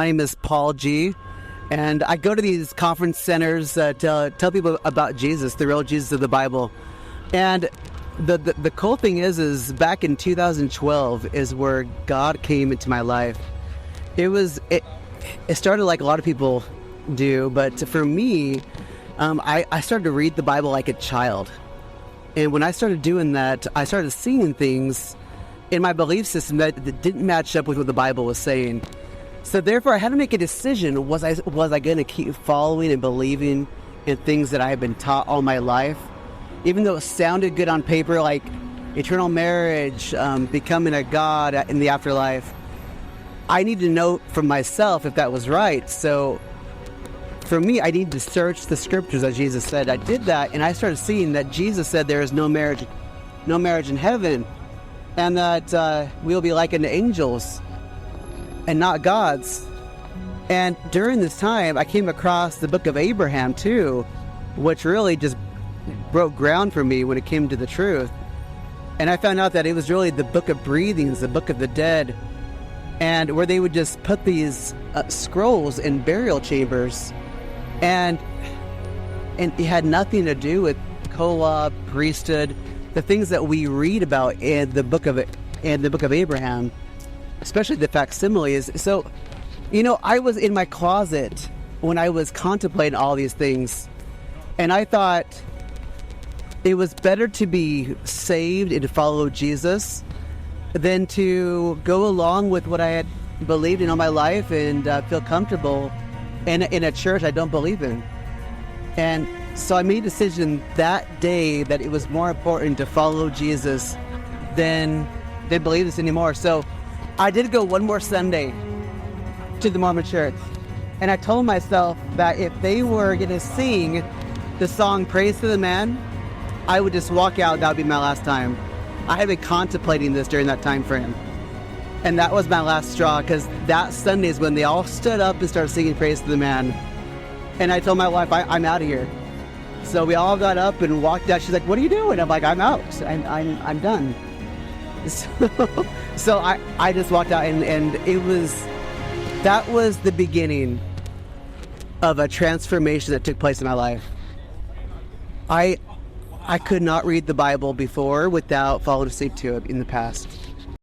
My name is Paul G, and I go to these conference centers to tell people about Jesus, the real Jesus of the Bible. And the cool thing is back in 2012 is where God came into my life. It started like a lot of people do, but for me, I started to read the Bible like a child. And when I started doing that, I started seeing things in my belief system that didn't match up with what the Bible was saying. So therefore, I had to make a decision. Was I going to keep following and believing in things that I had been taught all my life? Even though it sounded good on paper, like eternal marriage, becoming a God in the afterlife, I needed to know for myself if that was right. So for me, I needed to search the scriptures, as Jesus said. I did that, and I started seeing that Jesus said there is no marriage in heaven, and that we'll be like unto angels and not gods. And during this time, I came across the book of Abraham too, which really just broke ground for me when it came to the truth. And I found out that it was really the book of breathings, the book of the dead, and where they would just put these scrolls in burial chambers, and it had nothing to do with co-op, priesthood, the things that we read about in the book of Abraham, especially the facsimiles. So, I was in my closet when I was contemplating all these things, and I thought it was better to be saved and to follow Jesus than to go along with what I had believed in all my life and feel comfortable in a church I don't believe in. And so I made a decision that day that it was more important to follow Jesus than believe this anymore. So I did go one more Sunday to the Mormon church, and I told myself that if they were going to sing the song Praise to the Man, I would just walk out. That would be my last time. I had been contemplating this during that time frame, and that was my last straw, because that Sunday is when they all stood up and started singing Praise to the Man. And I told my wife, I'm out of here. So we all got up and walked out. She's like, "What are you doing?" I'm like, "I'm out. I'm done." So I just walked out, and that was the beginning of a transformation that took place in my life. I could not read the Bible before without falling asleep to it in the past.